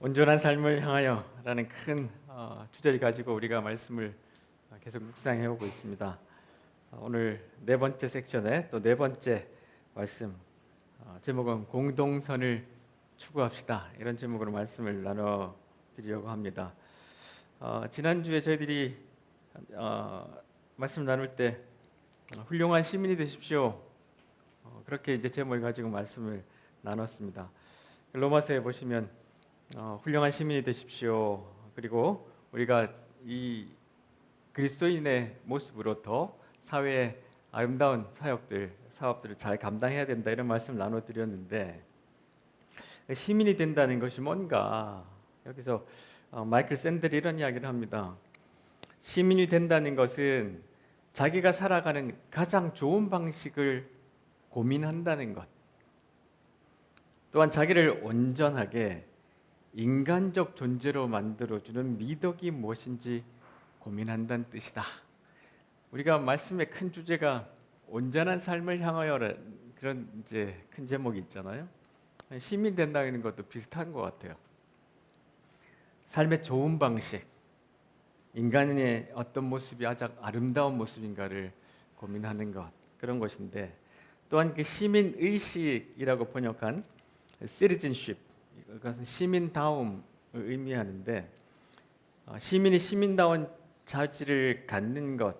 온전한 삶을 향하여라는 큰 주제를 가지고 우리가 말씀을 계속 묵상해 오고 있습니다. 오늘 네 번째 섹션의 또 네 번째 말씀 제목은 공동선을 추구합시다. 이런 제목으로 말씀을 나눠 드리려고 합니다. 지난주에 저희들이 말씀 나눌 때 훌륭한 시민이 되십시오. 그렇게 이제 제목을 가지고 말씀을 나눴습니다. 로마서에 보시면 훌륭한 시민이 되십시오. 그리고 우리가 이 그리스도인의 모습으로 더 사회의 아름다운 사업들을 잘 감당해야 된다 이런 말씀을 나눠드렸는데 시민이 된다는 것이 뭔가 여기서 마이클 샌델이 이런 이야기를 합니다. 시민이 된다는 것은 자기가 살아가는 가장 좋은 방식을 고민한다는 것, 또한 자기를 온전하게 인간적 존재로 만들어주는 미덕이 무엇인지 고민한다는 뜻이다. 우리가 말씀의 큰 주제가 온전한 삶을 향하여라는 그런 이제 큰 제목이 있잖아요. 시민 된다는 것도 비슷한 것 같아요. 삶의 좋은 방식, 인간의 어떤 모습이 가장 아름다운 모습인가를 고민하는 것, 그런 것인데, 또한 그 시민 의식이라고 번역한 citizenship, 이것은 시민다움을 의미하는데, 시민이 시민다운 자질을 갖는 것,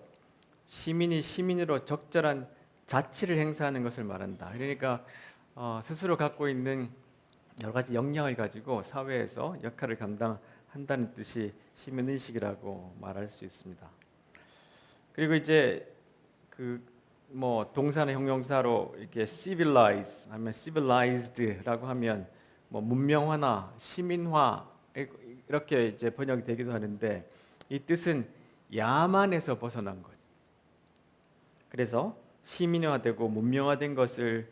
시민이 시민으로 적절한 자치를 행사하는 것을 말한다. 그러니까 스스로 갖고 있는 여러 가지 역량을 가지고 사회에서 역할을 감당한다는 뜻이 시민의식이라고 말할 수 있습니다. 그리고 이제 동사나 형용사로 이렇게 civilize 하면 civilized라고 하면 문명화나 시민화 이렇게 이제 번역이 되기도 하는데, 이 뜻은 야만에서 벗어난 것. 그래서 시민화되고 문명화된 것을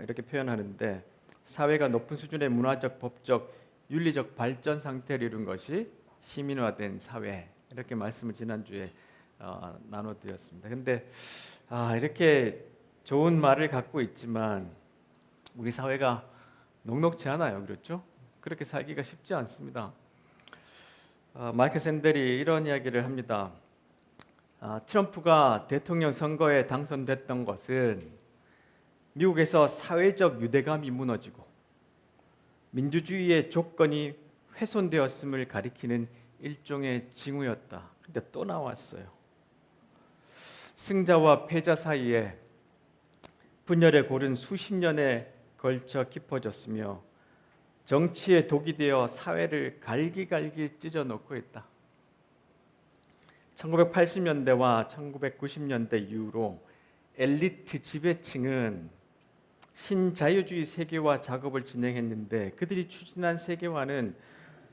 이렇게 표현하는데, 사회가 높은 수준의 문화적, 법적, 윤리적 발전 상태를 이룬 것이 시민화된 사회, 이렇게 말씀을 지난주에 나눠드렸습니다. 근데 이렇게 좋은 말을 갖고 있지만 우리 사회가 녹록지 않아요. 그렇죠? 그렇게 살기가 쉽지 않습니다. 마이클 샌델이 이런 이야기를 합니다. 트럼프가 대통령 선거에 당선됐던 것은 미국에서 사회적 유대감이 무너지고 민주주의의 조건이 훼손되었음을 가리키는 일종의 징후였다. 근데 또 나왔어요. 승자와 패자 사이에 분열의 골은 수십 년에 걸쳐 깊어졌으며 정치의 독이 되어 사회를 갈기갈기 찢어놓고 있다. 1980년대와 1990년대 이후로 엘리트 지배층은 신자유주의 세계화 작업을 진행했는데, 그들이 추진한 세계화는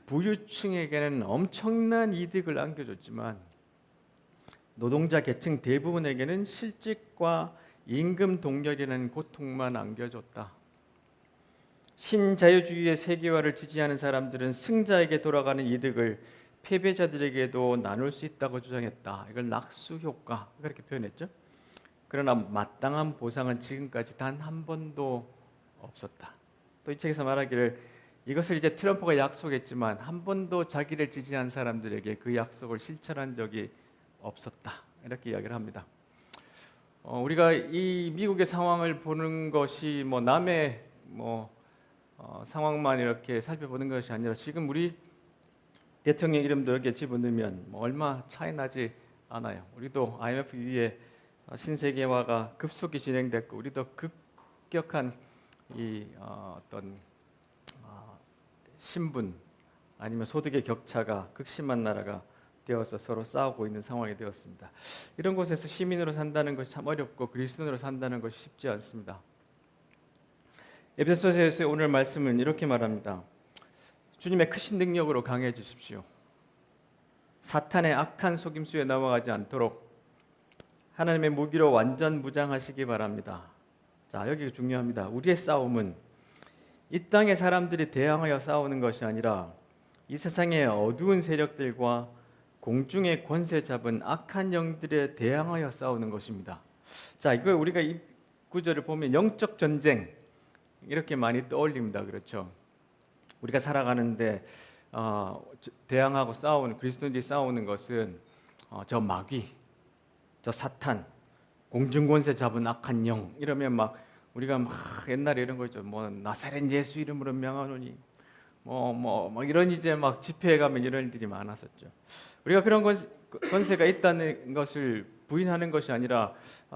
부유층에게는 엄청난 이득을 안겨줬지만 노동자 계층 대부분에게는 실직과 임금 동결이라는 고통만 안겨줬다. 신자유주의의 세계화를 지지하는 사람들은 승자에게 돌아가는 이득을 패배자들에게도 나눌 수 있다고 주장했다. 이걸 낙수 효과 그렇게 표현했죠. 그러나 마땅한 보상은 지금까지 단 한 번도 없었다. 또 이 책에서 말하기를 이것을 이제 트럼프가 약속했지만 한 번도 자기를 지지한 사람들에게 그 약속을 실천한 적이 없었다. 이렇게 이야기를 합니다. 우리가 이 미국의 상황을 보는 것이 남의 상황만 이렇게 살펴보는 것이 아니라, 지금 우리 대통령 이름도 여기에 집어넣으면 얼마 차이 나지 않아요. 우리도 IMF 위에 신세계화가 급속히 진행됐고, 우리도 급격한 어떤 신분 아니면 소득의 격차가 극심한 나라가 되어서 서로 싸우고 있는 상황이 되었습니다. 이런 곳에서 시민으로 산다는 것이 참 어렵고 그리스도인으로 산다는 것이 쉽지 않습니다. 에베소서에서의 오늘 말씀은 이렇게 말합니다. 주님의 크신 능력으로 강해지십시오. 사탄의 악한 속임수에 넘어가지 않도록 하나님의 무기로 완전 무장하시기 바랍니다. 자, 여기 중요합니다. 우리의 싸움은 이 땅의 사람들이 대항하여 싸우는 것이 아니라 이 세상의 어두운 세력들과 공중의 권세 잡은 악한 영들에 대항하여 싸우는 것입니다. 자, 이걸 우리가 이 구절을 보면 영적 전쟁 이렇게 많이 떠올립니다. 그렇죠? 우리가 살아가는데 대항하고 싸우는 그리스도인들이 싸우는 것은 저 마귀, 저 사탄, 공중권세 잡은 악한 영 이러면 막 우리가 막 옛날에 이런 거 있죠. 뭐 나사렛 예수 이름으로 명하노니 뭐 이런 이제 막 집회에 가면 이런 일들이 많았었죠. 우리가 그런 권세가 있다는 것을 부인하는 것이 아니라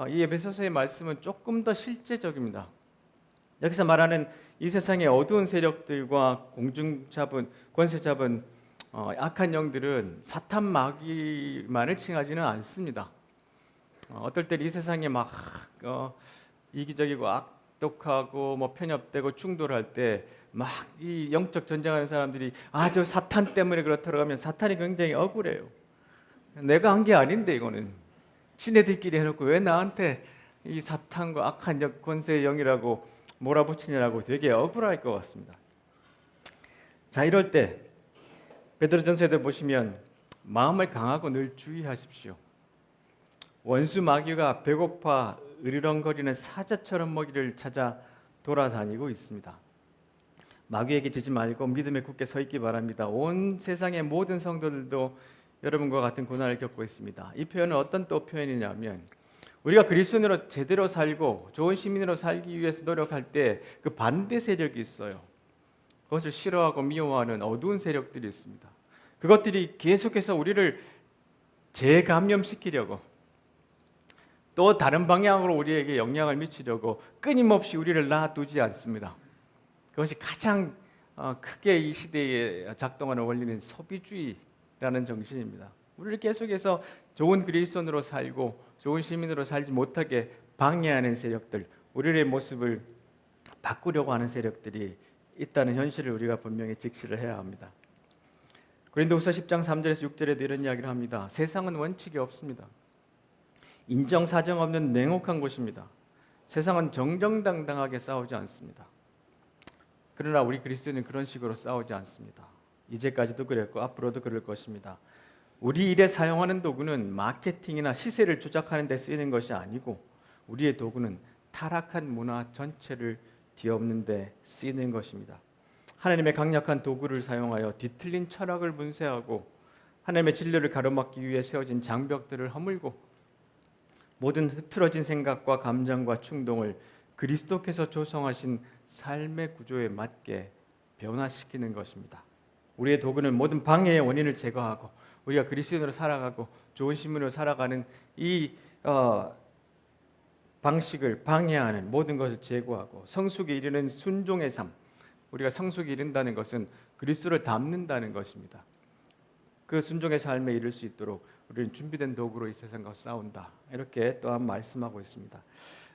이 에베소서의 말씀은 조금 더 실제적입니다. 여기서 말하는 이 세상의 어두운 세력들과 권세 잡은 악한 영들은 사탄 마귀만을 칭하지는 않습니다. 어떨 때 이 세상에 막 이기적이고 악독하고 뭐 편협되고 충돌할 때 막 이 영적 전쟁하는 사람들이 저 사탄 때문에 그렇다고 하면 사탄이 굉장히 억울해요. 내가 한 게 아닌데 이거는 지네들끼리 해놓고 왜 나한테 이 사탄과 악한 권세의 영이라고 몰아붙이냐라고 되게 억울할 것 같습니다. 자, 이럴 때 베드로전서에 보시면 마음을 강하고 늘 주의하십시오. 원수 마귀가 배고파 으르렁거리는 사자처럼 먹이를 찾아 돌아다니고 있습니다. 마귀에게 지지 말고 믿음에 굳게 서 있기 바랍니다. 온 세상의 모든 성도들도 여러분과 같은 고난을 겪고 있습니다. 이 표현은 어떤 또 표현이냐면 우리가 그리스도인으로 제대로 살고 좋은 시민으로 살기 위해서 노력할 때 그 반대 세력이 있어요. 그것을 싫어하고 미워하는 어두운 세력들이 있습니다. 그것들이 계속해서 우리를 재감염시키려고 또 다른 방향으로 우리에게 영향을 미치려고 끊임없이 우리를 놔두지 않습니다. 그것이 가장 크게 이 시대에 작동하는 원리는 소비주의라는 정신입니다. 우리를 계속해서 좋은 그리스도인으로 살고 좋은 시민으로 살지 못하게 방해하는 세력들, 우리의 모습을 바꾸려고 하는 세력들이 있다는 현실을 우리가 분명히 직시를 해야 합니다. 고린도후서 10장 3절에서 6절에도 이런 이야기를 합니다. 세상은 원칙이 없습니다. 인정사정 없는 냉혹한 곳입니다. 세상은 정정당당하게 싸우지 않습니다. 그러나 우리 그리스도인은 그런 식으로 싸우지 않습니다. 이제까지도 그랬고 앞으로도 그럴 것입니다. 우리 일에 사용하는 도구는 마케팅이나 시세를 조작하는 데 쓰이는 것이 아니고 우리의 도구는 타락한 문화 전체를 뒤엎는 데 쓰이는 것입니다. 하나님의 강력한 도구를 사용하여 뒤틀린 철학을 문세하고 하나님의 진리를 가로막기 위해 세워진 장벽들을 허물고 모든 흐트러진 생각과 감정과 충동을 그리스도께서 조성하신 삶의 구조에 맞게 변화시키는 것입니다. 우리의 도구는 모든 방해의 원인을 제거하고 우리가 그리스도인으로 살아가고 좋은 시민으로 살아가는 이 방식을 방해하는 모든 것을 제거하고 성숙에 이르는 순종의 삶, 우리가 성숙에 이른다는 것은 그리스도를 닮는다는 것입니다. 그 순종의 삶에 이를 수 있도록 우리는 준비된 도구로 이 세상과 싸운다. 이렇게 또한 말씀하고 있습니다.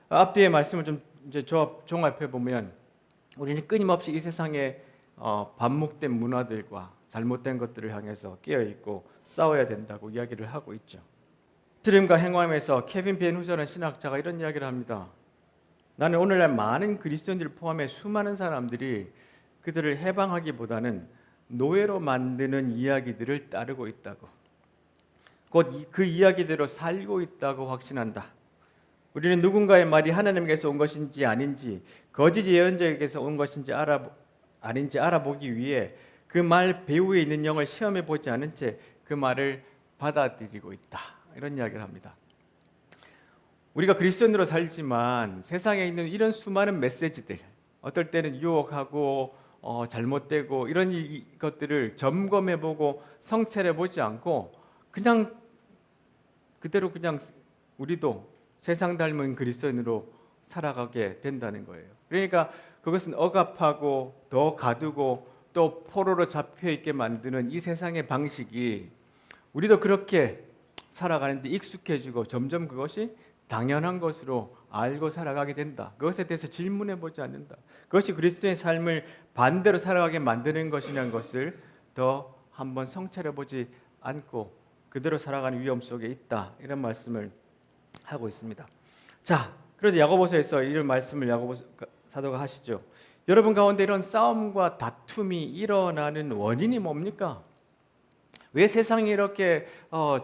앞뒤의 말씀을 좀 이제 종합해 보면 우리는 끊임없이 이 세상의 반목된 문화들과 잘못된 것들을 향해서 깨어 있고 싸워야 된다고 이야기를 하고 있죠. 드림과 행함에서 케빈 벤 후저라는 신학자가 이런 이야기를 합니다. 나는 오늘날 많은 그리스도인들을 포함해 수많은 사람들이 그들을 해방하기보다는 노예로 만드는 이야기들을 따르고 있다고. 곧 그 이야기대로 살고 있다고 확신한다. 우리는 누군가의 말이 하나님께서 온 것인지 아닌지 거짓 예언자에게서 온 것인지 아닌지 알아보기 위해 그 말 배후에 있는 영을 시험해 보지 않은 채 그 말을 받아들이고 있다. 이런 이야기를 합니다. 우리가 그리스도인으로 살지만 세상에 있는 이런 수많은 메시지들, 어떨 때는 유혹하고 잘못되고 이런 것들을 점검해보고 성찰해보지 않고 그냥 그대로 그냥 우리도 세상 닮은 그리스도인으로 살아가게 된다는 거예요. 그러니까 그것은 억압하고 더 가두고 또 포로로 잡혀있게 만드는 이 세상의 방식이 우리도 그렇게 살아가는데 익숙해지고 점점 그것이 당연한 것으로 알고 살아가게 된다. 그것에 대해서 질문해보지 않는다. 그것이 그리스도의 삶을 반대로 살아가게 만드는 것이냐는 것을 더 한번 성찰해보지 않고 그대로 살아가는 위험 속에 있다. 이런 말씀을 하고 있습니다. 자, 그런데 야고보서에서 이런 말씀을 야고보 사도가 하시죠. 여러분 가운데 이런 싸움과 다툼이 일어나는 원인이 뭡니까? 왜 세상에 이렇게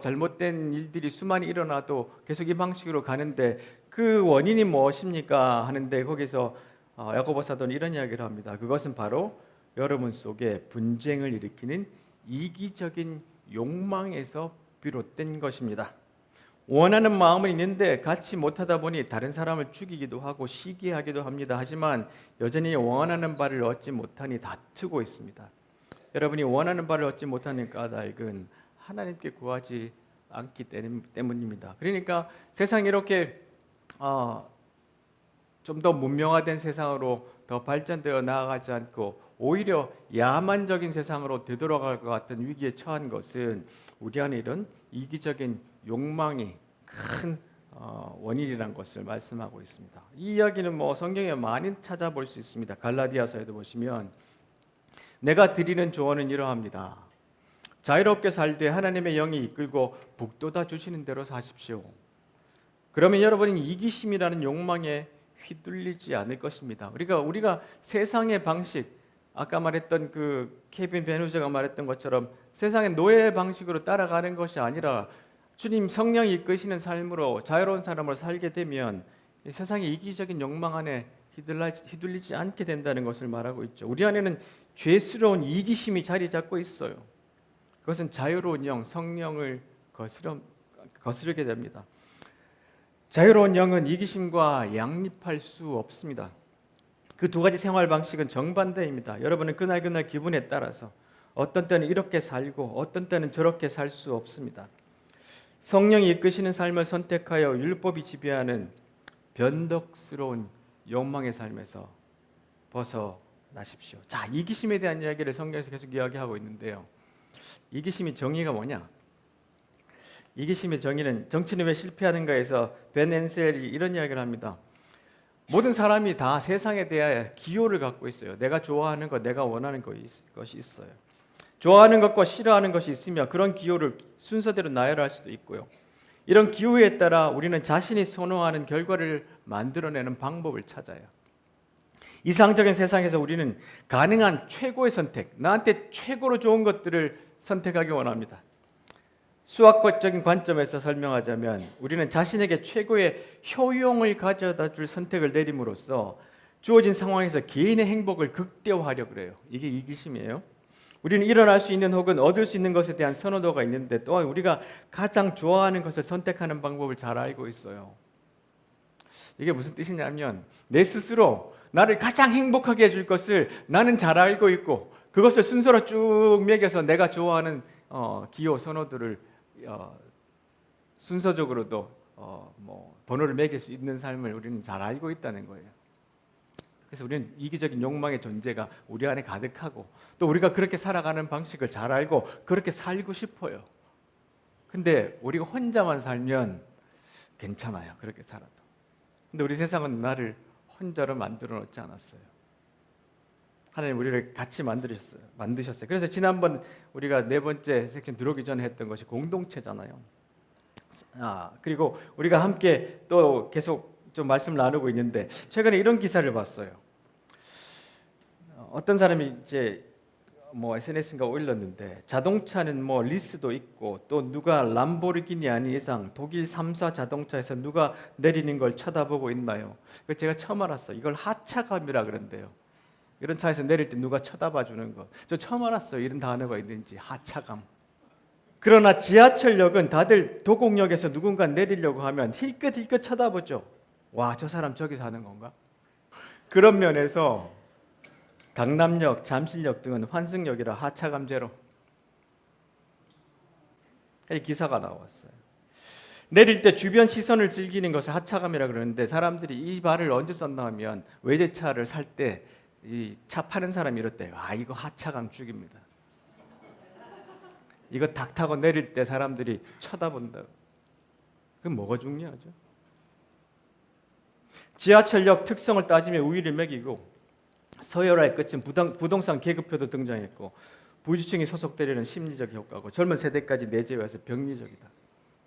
잘못된 일들이 수많이 일어나도 계속 이 방식으로 가는데 그 원인이 무엇입니까? 하는데 거기서 야고보 사도는 이런 이야기를 합니다. 그것은 바로 여러분 속에 분쟁을 일으키는 이기적인 욕망에서 비롯된 것입니다. 원하는 마음은 있는데 갖지 못하다 보니 다른 사람을 죽이기도 하고 시기하기도 합니다. 하지만 여전히 원하는 바를 얻지 못하니 다투고 있습니다. 여러분이 원하는 바를 얻지 못하는 까닭은 하나님께 구하지 않기 때문입니다. 그러니까 세상이 이렇게 좀 더 문명화된 세상으로 더 발전되어 나아가지 않고 오히려 야만적인 세상으로 되돌아갈 것 같은 위기에 처한 것은 우리 안에 이런 이기적인 욕망이 큰 원인이라는 것을 말씀하고 있습니다. 이 이야기는 성경에 많이 찾아볼 수 있습니다. 갈라디아서에도 보시면 내가 드리는 조언은 이러합니다. 자유롭게 살되 하나님의 영이 이끌고 북돋아 주시는 대로 사십시오. 그러면 여러분이 이기심이라는 욕망에 휘둘리지 않을 것입니다. 우리가 세상의 방식, 아까 말했던 그 케빈 베누저가 말했던 것처럼 세상의 노예 방식으로 따라가는 것이 아니라 주님 성령이 이끄시는 삶으로 자유로운 사람으로 살게 되면 세상의 이기적인 욕망 안에 휘둘리지 않게 된다는 것을 말하고 있죠. 우리 안에는 죄스러운 이기심이 자리 잡고 있어요. 그것은 자유로운 영, 성령을 거스르게 됩니다. 자유로운 영은 이기심과 양립할 수 없습니다. 그 두 가지 생활 방식은 정반대입니다. 여러분은 그날 기분에 따라서 어떤 때는 이렇게 살고 어떤 때는 저렇게 살 수 없습니다. 성령이 이끄시는 삶을 선택하여 율법이 지배하는 변덕스러운 욕망의 삶에서 벗어나십시오. 자, 이기심에 대한 이야기를 성경에서 계속 이야기하고 있는데요. 이기심의 정의가 뭐냐? 이기심의 정의는 정치는 왜 실패하는가에서 벤 앤셀이 이런 이야기를 합니다. 모든 사람이 다 세상에 대해 기호를 갖고 있어요. 내가 좋아하는 것, 내가 원하는 것이 있어요. 좋아하는 것과 싫어하는 것이 있으며 그런 기호를 순서대로 나열할 수도 있고요. 이런 기호에 따라 우리는 자신이 선호하는 결과를 만들어내는 방법을 찾아요. 이상적인 세상에서 우리는 가능한 최고의 선택, 나한테 최고로 좋은 것들을 선택하기 원합니다. 수학적인 관점에서 설명하자면 우리는 자신에게 최고의 효용을 가져다 줄 선택을 내림으로써 주어진 상황에서 개인의 행복을 극대화하려고 그래요. 이게 이기심이에요. 우리는 일어날 수 있는 혹은 얻을 수 있는 것에 대한 선호도가 있는데 또한 우리가 가장 좋아하는 것을 선택하는 방법을 잘 알고 있어요. 이게 무슨 뜻이냐면 내 스스로 나를 가장 행복하게 해줄 것을 나는 잘 알고 있고 그것을 순서로 쭉 매겨서 내가 좋아하는 기호 선호도를 순서적으로도 번호를 매길 수 있는 삶을 우리는 잘 알고 있다는 거예요. 그래서 우리는 이기적인 욕망의 존재가 우리 안에 가득하고 또 우리가 그렇게 살아가는 방식을 잘 알고 그렇게 살고 싶어요. 근데 우리가 혼자만 살면 괜찮아요. 그렇게 살아도. 근데 우리 세상은 나를 혼자로 만들어 놓지 않았어요. 하나님 우리를 같이 만드셨어요. 그래서 지난번 우리가 네 번째 섹션 들어오기 전에 했던 것이 공동체잖아요. 그리고 우리가 함께 또 계속 좀 말씀을 나누고 있는데 최근에 이런 기사를 봤어요. 어떤 사람이 이제 SNS인가 올렸는데 자동차는 리스도 있고 또 누가 람보르기니 아닌 이상 독일 3사 자동차에서 누가 내리는 걸 쳐다보고 있나요? 제가 처음 알았어요. 이걸 하차감이라 그런대요. 이런 차에서 내릴 때 누가 쳐다봐 주는 거. 저 처음 알았어요. 이런 단어가 있는지. 하차감. 그러나 지하철역은 다들 도곡역에서 누군가 내리려고 하면 힐끗힐끗 쳐다보죠. 와, 저 사람 저기 사는 건가? 그런 면에서 강남역, 잠실역 등은 환승역이라 하차감 제로. 이 기사가 나왔어요. 내릴 때 주변 시선을 즐기는 것을 하차감이라 그러는데 사람들이 이 말을 언제 썼나 하면 외제차를 살 때 이 차 파는 사람이 이랬대요. 이거 하차감 죽입니다. 이거 탁 타고 내릴 때 사람들이 쳐다본다. 그럼 뭐가 중요하죠? 지하철역 특성을 따지며 우위를 매기고 서열화의 끝은 부동산 계급표도 등장했고 부유층이 소속되려는 심리적 효과고 젊은 세대까지 내재해서 병리적이다.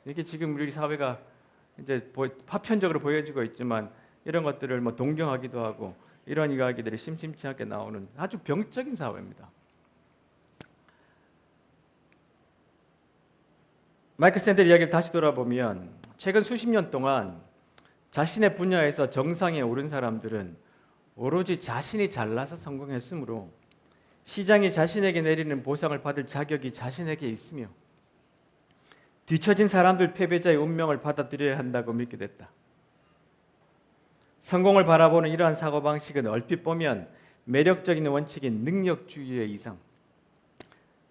이게 지금 우리 사회가 이제 파편적으로 보여지고 있지만 이런 것들을 동경하기도 하고 이런 이야기들이 심심치 않게 나오는 아주 병적인 사회입니다. 마이클 샌델 이야기를 다시 돌아보면 최근 수십 년 동안 자신의 분야에서 정상에 오른 사람들은 오로지 자신이 잘나서 성공했으므로 시장이 자신에게 내리는 보상을 받을 자격이 자신에게 있으며 뒤처진 사람들 패배자의 운명을 받아들여야 한다고 믿게 됐다. 성공을 바라보는 이러한 사고방식은 얼핏 보면 매력적인 원칙인 능력주의의 이상,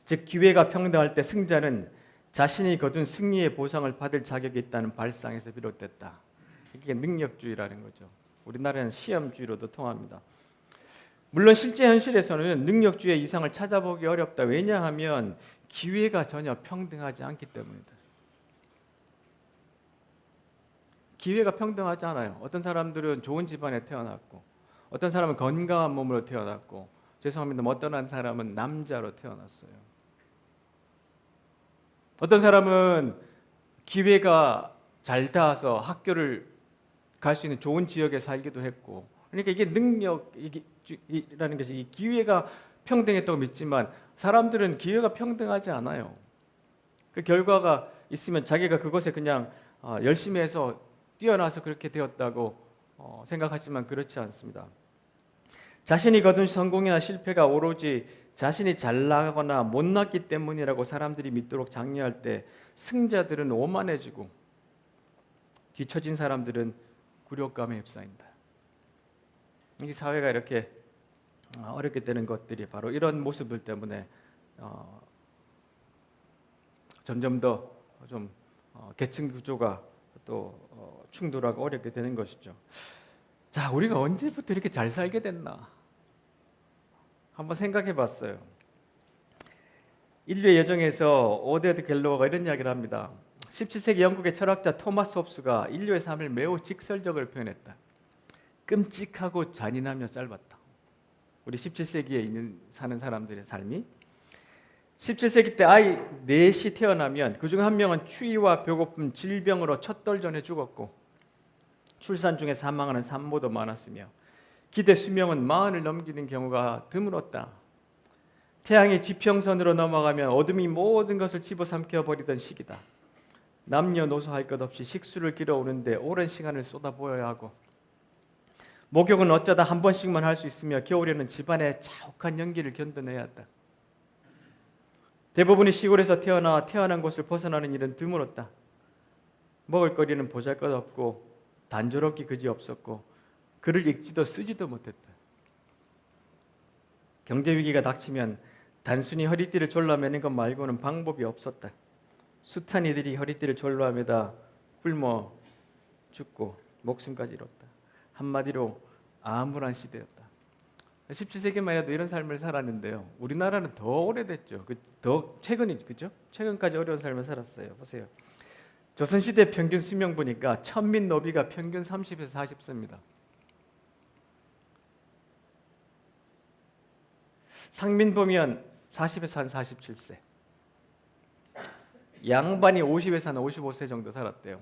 즉 기회가 평등할 때 승자는 자신이 거둔 승리의 보상을 받을 자격이 있다는 발상에서 비롯됐다. 이게 능력주의라는 거죠. 우리나라는 시험주의로도 통합니다. 물론 실제 현실에서는 능력주의의 이상을 찾아보기 어렵다. 왜냐하면 기회가 전혀 평등하지 않기 때문이다. 기회가 평등하지 않아요. 어떤 사람들은 좋은 집안에 태어났고, 어떤 사람은 건강한 몸으로 태어났고, 죄송합니다. 어떤 사람은 남자로 태어났어요. 어떤 사람은 기회가 잘 닿아서 학교를 갈 수 있는 좋은 지역에 살기도 했고, 그러니까 이게 능력이라는 것이 이 기회가 평등했다고 믿지만 사람들은 기회가 평등하지 않아요. 그 결과가 있으면 자기가 그것에 그냥 열심히 해서 뛰어나서 그렇게 되었다고 생각하지만 그렇지 않습니다. 자신이 거둔 성공이나 실패가 오로지 자신이 잘나거나 못났기 때문이라고 사람들이 믿도록 장려할 때 승자들은 오만해지고 뒤처진 사람들은 굴욕감에 휩싸인다. 이 사회가 이렇게 어렵게 되는 것들이 바로 이런 모습들 때문에 점점 더 좀 계층 구조가 또 충돌하고 어렵게 되는 것이죠. 자, 우리가 언제부터 이렇게 잘 살게 됐나? 한번 생각해 봤어요. 인류의 여정에서 오데드 갤로어가 이런 이야기를 합니다. 17세기 영국의 철학자 토마스 홉스가 인류의 삶을 매우 직설적으로 표현했다. 끔찍하고 잔인하며 짧았다. 우리 17세기에 사는 사람들의 삶이 17세기 때 아이 넷이 태어나면 그중 한 명은 추위와 배고픔, 질병으로 첫 돌 전에 죽었고 출산 중에 사망하는 산모도 많았으며 기대 수명은 40을 넘기는 경우가 드물었다. 태양이 지평선으로 넘어가면 어둠이 모든 것을 집어삼켜 버리던 시기다. 남녀노소 할 것 없이 식수를 길어오는데 오랜 시간을 쏟아부어야 하고 목욕은 어쩌다 한 번씩만 할 수 있으며 겨울에는 집안의 자욱한 연기를 견뎌내야 한다. 대부분이 시골에서 태어난 곳을 벗어나는 일은 드물었다. 먹을거리는 보잘것없고 단조롭기 그지없었고 글을 읽지도 쓰지도 못했다. 경제위기가 닥치면 단순히 허리띠를 졸라매는 것 말고는 방법이 없었다. 숱한 이들이 허리띠를 졸라매다 굶어 죽고 목숨까지 잃었다. 한마디로 암울한 시대였다. 17세기만 해도 이런 삶을 살았는데요. 우리나라는 더 오래됐죠. 더 최근이 그죠? 최근까지 어려운 삶을 살았어요. 보세요. 조선시대 평균 수명 보니까 천민 노비가 평균 30에서 40세입니다. 상민 보면 40에서 한 47세. 양반이 50에서 한 55세 정도 살았대요.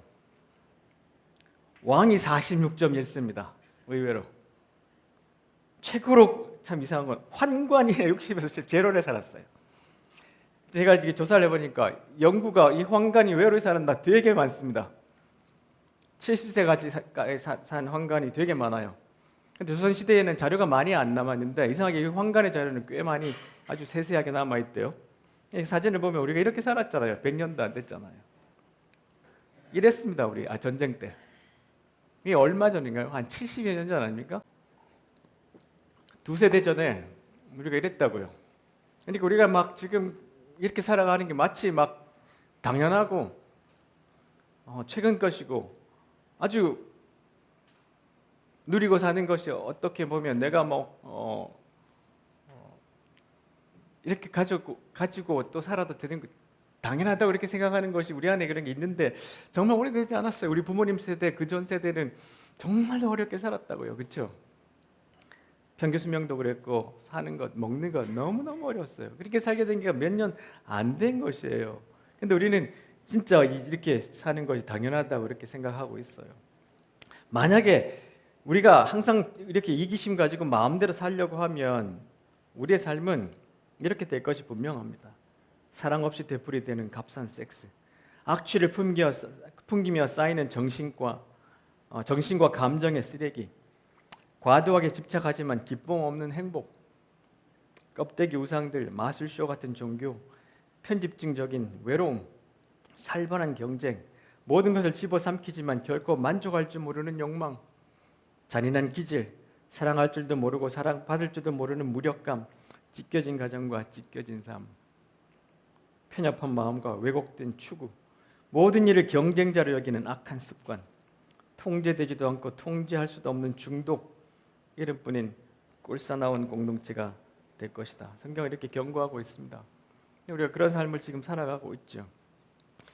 왕이 46.1세입니다. 의외로. 최고로 참 이상한 건 환관이 60에서 제로에 살았어요. 제가 이게 조사를 해보니까 영구가 이 환관이 왜 오래 사는다 되게 많습니다. 70세까지 산 환관이 되게 많아요. 근데 조선시대에는 자료가 많이 안 남았는데 이상하게 이 환관의 자료는 꽤 많이 아주 세세하게 남아있대요. 이 사진을 보면 우리가 이렇게 살았잖아요. 100년도 안 됐잖아요. 이랬습니다. 우리 전쟁 때. 이게 얼마 전인가요? 한 70여 년 전 아닙니까? 두세대 전에 우리가 이랬다고요. 그러니까 우리가 막 지금 이렇게 살아가는 게 마치 막 당연하고 최근 것이고 아주 누리고 사는 것이 어떻게 보면 내가 이렇게 가지고 또 살아도 되는 거 당연하다고 이렇게 생각하는 것이 우리 안에 그런 게 있는데 정말 오래되지 않았어요. 우리 부모님 세대, 그 전 세대는 정말 어렵게 살았다고요. 그렇죠? 평균 수명도 그랬고 사는 것, 먹는 것 너무너무 어려웠어요. 그렇게 살게 된 게 몇 년 안 된 것이에요. 근데 우리는 진짜 이렇게 사는 것이 당연하다고 이렇게 생각하고 있어요. 만약에 우리가 항상 이렇게 이기심 가지고 마음대로 살려고 하면 우리의 삶은 이렇게 될 것이 분명합니다. 사랑 없이 되풀이되는 값싼 섹스, 악취를 풍기며 쌓이는 정신과 감정의 쓰레기, 과도하게 집착하지만 기쁨 없는 행복, 껍데기 우상들, 마술쇼 같은 종교, 편집증적인 외로움, 살벌한 경쟁, 모든 것을 집어삼키지만 결코 만족할 줄 모르는 욕망, 잔인한 기질, 사랑할 줄도 모르고 사랑받을 줄도 모르는 무력감, 찢겨진 가정과 찢겨진 삶, 편협한 마음과 왜곡된 추구, 모든 일을 경쟁자로 여기는 악한 습관, 통제되지도 않고 통제할 수도 없는 중독, 이름뿐인 꼴사나운 공동체가 될 것이다. 성경은 이렇게 경고하고 있습니다. 우리가 그런 삶을 지금 살아가고 있죠.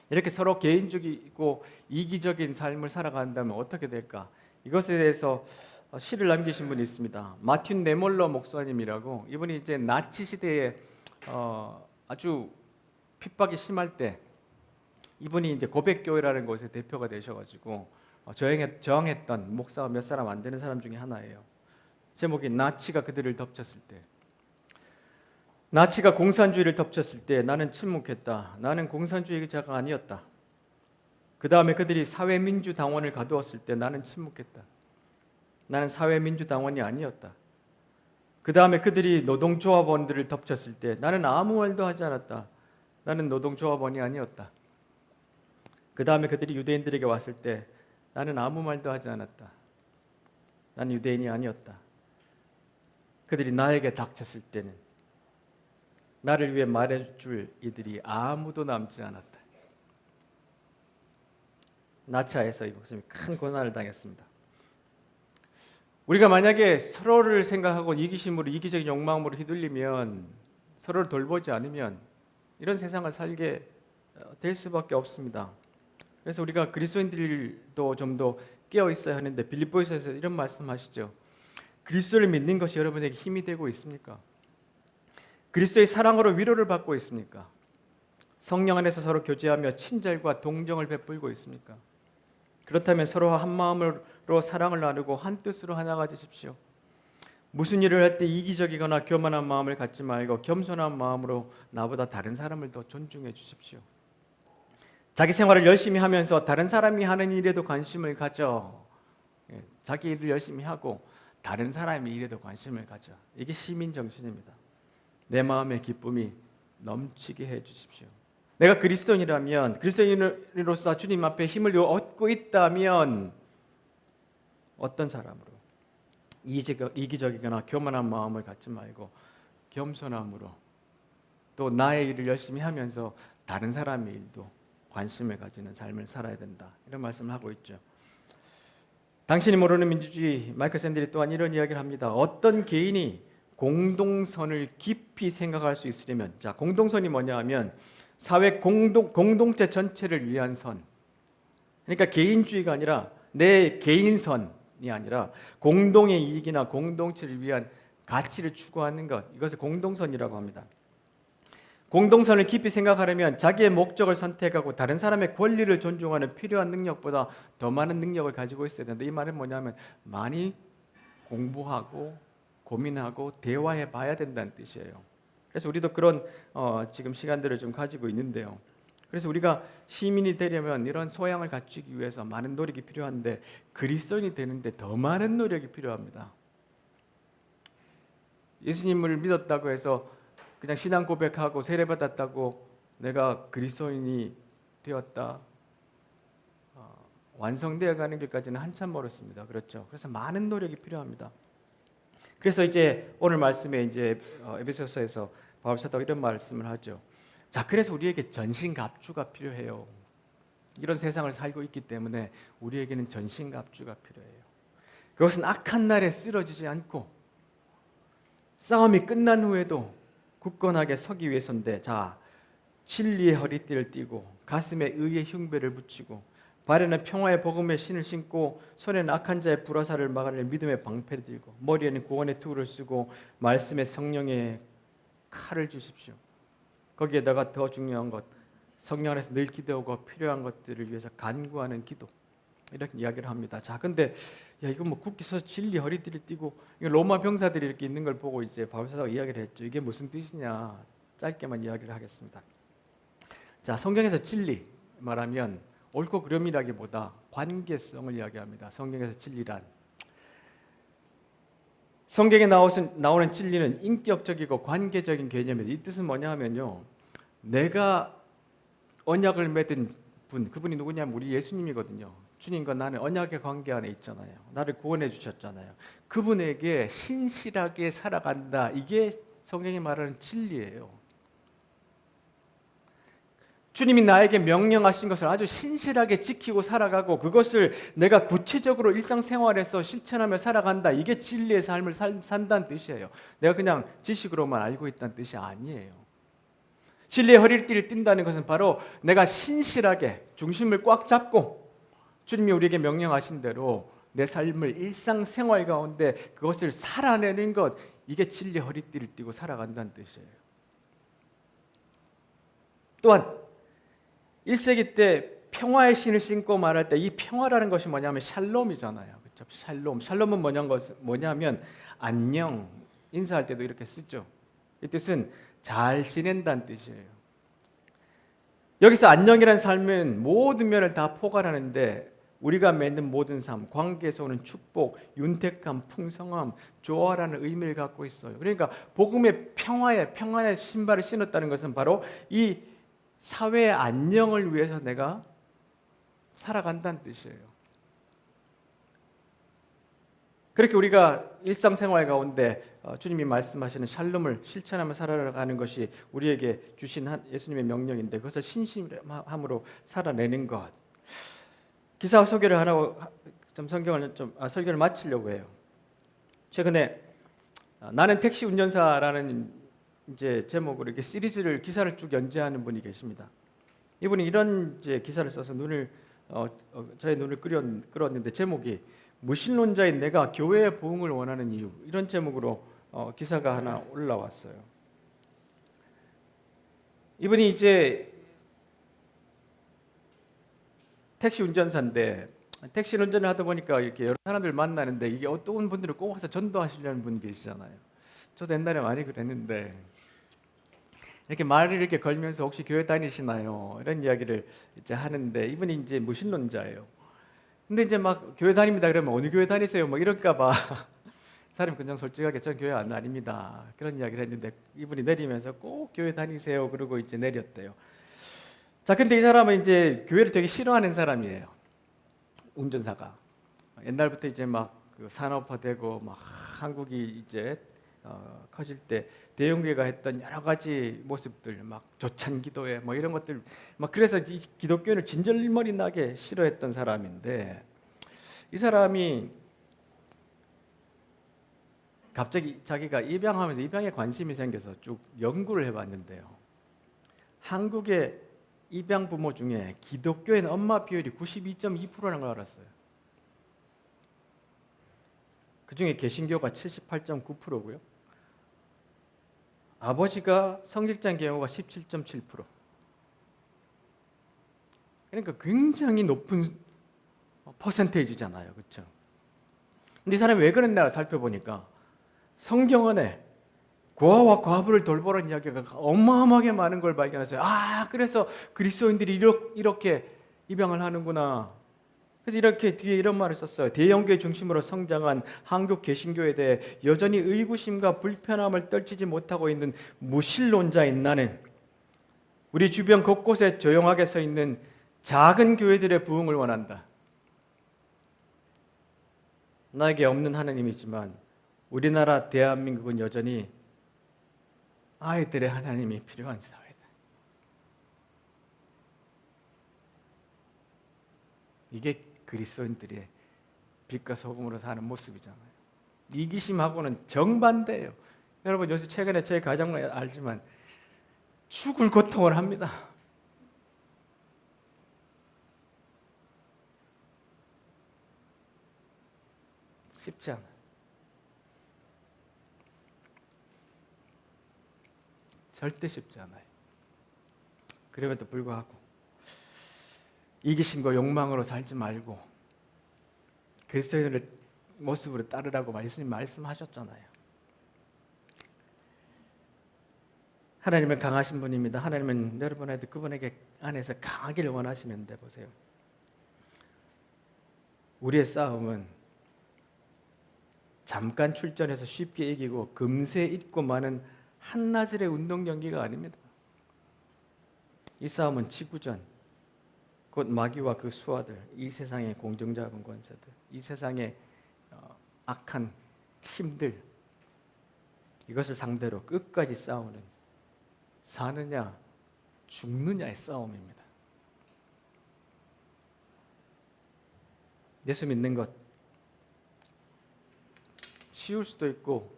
이렇게 서로 개인적이고 이기적인 삶을 살아간다면 어떻게 될까? 이것에 대해서 시를 남기신 분이 있습니다. 마틴 네몰러 목사님이라고, 이분이 이제 나치 시대에 아주 핍박이 심할 때 이분이 이제 고백교회라는 곳의 대표가 되셔가지고 저항했던 목사가 몇 사람 안 되는 사람 중에 하나예요. 제목이 나치가 그들을 덮쳤을 때. 나치가 공산주의를 덮쳤을 때 나는 침묵했다. 나는 공산주의자가 아니었다. 그 다음에 그들이 사회민주당원을 가두었을 때 나는 침묵했다. 나는 사회민주당원이 아니었다. 그 다음에 그들이 노동조합원들을 덮쳤을 때 나는 아무 말도 하지 않았다. 나는 노동조합원이 아니었다. 그 다음에 그들이 유대인들에게 왔을 때 나는 아무 말도 하지 않았다. 나는 유대인이 아니었다. 그들이 나에게 닥쳤을 때는 나를 위해 말해줄 이들이 아무도 남지 않았다. 나치하에서 이 목사님이 큰 고난을 당했습니다. 우리가 만약에 서로를 생각하고 이기심으로 이기적인 욕망으로 휘둘리면, 서로를 돌보지 않으면 이런 세상을 살게 될 수밖에 없습니다. 그래서 우리가 그리스도인들도 좀 더 깨어 있어야 하는데, 빌립보서에서 이런 말씀하시죠. 그리스도를 믿는 것이 여러분에게 힘이 되고 있습니까? 그리스도의 사랑으로 위로를 받고 있습니까? 성령 안에서 서로 교제하며 친절과 동정을 베풀고 있습니까? 그렇다면 서로 한 마음으로 사랑을 나누고 한 뜻으로 하나가 되십시오. 무슨 일을 할 때 이기적이거나 교만한 마음을 갖지 말고 겸손한 마음으로 나보다 다른 사람을 더 존중해 주십시오. 자기 생활을 열심히 하면서 다른 사람이 하는 일에도 관심을 가져. 자기 일을 열심히 하고 다른 사람의 일에도 관심을 가져. 이게 시민 정신입니다. 내 마음의 기쁨이 넘치게 해 주십시오. 내가 그리스도인이라면, 그리스도인으로서 주님 앞에 힘을 얻고 있다면 어떤 사람으로 이기적이거나 교만한 마음을 갖지 말고 겸손함으로, 또 나의 일을 열심히 하면서 다른 사람의 일도 관심을 가지는 삶을 살아야 된다. 이런 말씀을 하고 있죠. 당신이 모르는 민주주의, 마이클 샌들이 또한 이런 이야기를 합니다. 어떤 개인이 공동선을 깊이 생각할 수 있으려면, 자, 공동선이 뭐냐 하면 사회 공동체 전체를 위한 선. 그러니까 개인주의가 아니라 내 개인선이 아니라 공동의 이익이나 공동체를 위한 가치를 추구하는 것, 이것을 공동선이라고 합니다. 공동선을 깊이 생각하려면 자기의 목적을 선택하고 다른 사람의 권리를 존중하는 필요한 능력보다 더 많은 능력을 가지고 있어야 된다. 이 말은 뭐냐면 많이 공부하고 고민하고 대화해 봐야 된다는 뜻이에요. 그래서 우리도 그런 지금 시간들을 좀 가지고 있는데요. 그래서 우리가 시민이 되려면 이런 소양을 갖추기 위해서 많은 노력이 필요한데, 그리스도인이 되는데 더 많은 노력이 필요합니다. 예수님을 믿었다고 해서 그냥 신앙 고백하고 세례받았다고 내가 그리스도인이 되었다, 완성되어 가는 길까지는 한참 멀었습니다. 그렇죠? 그래서 많은 노력이 필요합니다. 그래서 이제 오늘 말씀에 이제 에베소서에서 바울 사도가 이런 말씀을 하죠. 자, 그래서 우리에게 전신갑주가 필요해요. 이런 세상을 살고 있기 때문에 우리에게는 전신갑주가 필요해요. 그것은 악한 날에 쓰러지지 않고 싸움이 끝난 후에도 굳건하게 서기 위해서인데, 자, 진리의 허리띠를 띠고 가슴에 의의 흉배를 붙이고 발에는 평화의 복음의 신을 신고 손에는 악한 자의 불화살을 막아낼 믿음의 방패를 들고 머리에는 구원의 투구를 쓰고 말씀의 성령의 칼을 주십시오. 거기에다가 더 중요한 것, 성령 안에서 늘 기도하고 필요한 것들을 위해서 간구하는 기도, 이렇게 이야기를 합니다. 자, 근데 이거 뭐 굳게 서서 진리 허리띠를 띠고, 로마 병사들이 이렇게 있는 걸 보고 이제 바울 사도가 이야기를 했죠. 이게 무슨 뜻이냐, 짧게만 이야기를 하겠습니다. 자, 성경에서 진리 말하면 옳고 그름이라기보다 관계성을 이야기합니다. 성경에서 진리란 성경에 나오는 진리는 인격적이고 관계적인 개념입니다. 이 뜻은 뭐냐 하면요, 내가 언약을 맺은 분, 그분이 누구냐면 우리 예수님이거든요. 주님과 나는 언약의 관계 안에 있잖아요. 나를 구원해 주셨잖아요. 그분에게 신실하게 살아간다. 이게 성경이 말하는 진리예요. 주님이 나에게 명령하신 것을 아주 신실하게 지키고 살아가고 그것을 내가 구체적으로 일상생활에서 실천하며 살아간다. 이게 진리의 삶을 산다는 뜻이에요. 내가 그냥 지식으로만 알고 있다는 뜻이 아니에요. 진리의 허리띠를 띈다는 것은 바로 내가 신실하게 중심을 꽉 잡고 주님이 우리에게 명령하신 대로 내 삶을 일상생활 가운데 그것을 살아내는 것, 이게 진리의 허리띠를 띠고 살아간다는 뜻이에요. 또한 1세기 때 평화의 신을 신고 말할 때 이 평화라는 것이 뭐냐면 샬롬이잖아요. 그렇죠? 샬롬. 샬롬은 뭐냐면 안녕. 인사할 때도 이렇게 쓰죠. 이 뜻은 잘 지낸다는 뜻이에요. 여기서 안녕이라는 삶은 모든 면을 다 포괄하는데 우리가 맺는 모든 삶, 관계에서 오는 축복, 윤택함, 풍성함, 조화라는 의미를 갖고 있어요. 그러니까 복음의 평안의 신발을 신었다는 것은 바로 이 사회의 안녕을 위해서 내가 살아간다는 뜻이에요. 그렇게 우리가 일상생활 가운데 주님이 말씀하시는 샬롬을 실천하며 살아가는 것이 우리에게 주신 예수님의 명령인데 그것을 신심함으로 살아내는 것. 기사 소개를 하라고 좀 설교를 마치려고 해요. 최근에 나는 택시 운전사라는 이제 제목으로 이렇게 시리즈를 기사를 쭉 연재하는 분이 계십니다. 이분이 이런 이제 기사를 써서 저의 눈을 끌었는데 제목이 무신론자인 내가 교회의 부흥을 원하는 이유, 이런 제목으로 기사가 하나 올라왔어요. 이분이 이제 택시 운전사인데 택시 운전을 하다 보니까 이렇게 여러 사람들 만나는데 이게 어떤 분들은 꼭 와서 전도하시려는 분 계시잖아요. 저도 옛날에 많이 그랬는데 이렇게 말을 이렇게 걸면서 혹시 교회 다니시나요? 이런 이야기를 이제 하는데 이분이 이제 무신론자예요. 근데 이제 막 교회 다닙니다 그러면 어느 교회 다니세요? 뭐 이럴까봐 사람이 그냥 솔직하게 전 교회 안 다닙니다 그런 이야기를 했는데 이분이 내리면서 꼭 교회 다니세요 그러고 이제 내렸대요. 자, 근데 이 사람은 이제 교회를 되게 싫어하는 사람이에요. 운전사가 옛날부터 이제 막 그 산업화되고 막 한국이 이제 커질 때 대형교회가 했던 여러 가지 모습들, 막 조찬기도회 뭐 이런 것들, 막 그래서 이 기독교를 진절머리 나게 싫어했던 사람인데 이 사람이 갑자기 자기가 입양하면서 입양에 관심이 생겨서 쭉 연구를 해봤는데요. 한국의 입양 부모 중에 기독교인 엄마 비율이 92.2%라는 걸 알았어요. 그 중에 개신교가 78.9%고요. 아버지가 성직자인 경우가 17.7%. 그러니까 굉장히 높은 퍼센테이지잖아요. 그렇죠? 근데 이 사람이 왜 그랬나 살펴보니까 성경 안에 고아와 과부를 돌보라는 이야기가 어마어마하게 많은 걸 발견했어요. 아, 그래서 그리스도인들이 이렇게 입양을 하는구나. 그래서 이렇게 뒤에 이런 말을 썼어요. 대형교회 중심으로 성장한 한국 개신교에 대해 여전히 의구심과 불편함을 떨치지 못하고 있는 무신론자인 나는 우리 주변 곳곳에 조용하게 서 있는 작은 교회들의 부흥을 원한다. 나에게 없는 하나님이지만 우리나라 대한민국은 여전히 아이들의 하나님이 필요한 사회다. 이게 그리스도인들의 빛과 소금으로 사는 모습이잖아요. 이기심하고는 정반대예요. 여러분 요새 최근에 저희 가정 알지만 죽을 고통을 합니다. 쉽지 않아요. 절대 쉽지 않아요. 그럼에도 불구하고 이기심과 욕망으로 살지 말고 그리스도의 모습으로 따르라고 예수님 말씀하셨잖아요. 하나님은 강하신 분입니다. 하나님은 여러분에게 그분에게 안에서 강하기를 원하시는데 보세요. 우리의 싸움은 잠깐 출전해서 쉽게 이기고 금세 잊고 마는 한나절의 운동 경기가 아닙니다. 이 싸움은 지구전, 곧 마귀와 그 수하들, 이 세상의 공정자금 권세들, 이 세상의 악한 힘들, 이것을 상대로 끝까지 싸우는 사느냐 죽느냐의 싸움입니다. 예수 믿는 것 쉬울 수도 있고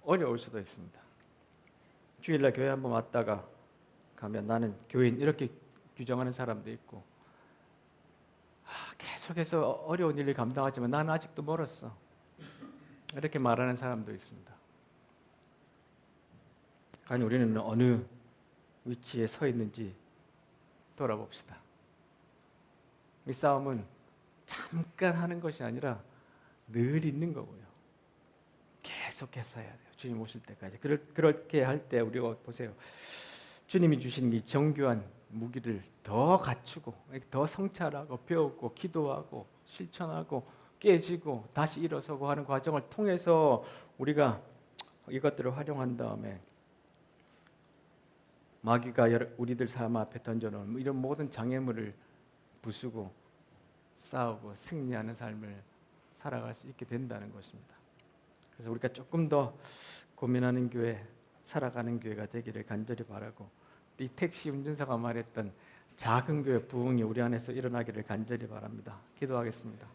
어려울 수도 있습니다. 주일날 교회 한번 왔다가 가면 나는 교인 이렇게 규정하는 사람도 있고, 계속해서 어려운 일을 감당하지만 나는 아직도 멀었어, 이렇게 말하는 사람도 있습니다. 아니, 우리는 어느 위치에 서 있는지 돌아봅시다. 이 싸움은 잠깐 하는 것이 아니라 늘 있는 거고요. 계속해서 해야 돼요. 주님 오실 때까지. 그렇게 할 때 우리가 보세요. 주님이 주신 이 정교한 무기를 더 갖추고 더 성찰하고 배우고 기도하고 실천하고 깨지고 다시 일어서고 하는 과정을 통해서 우리가 이것들을 활용한 다음에 마귀가 우리들 삶 앞에 던져놓은 이런 모든 장애물을 부수고 싸우고 승리하는 삶을 살아갈 수 있게 된다는 것입니다. 그래서 우리가 조금 더 고민하는 교회, 살아가는 교회가 되기를 간절히 바라고, 이 택시 운전사가 말했던 작은 교회 부흥이 우리 안에서 일어나기를 간절히 바랍니다. 기도하겠습니다.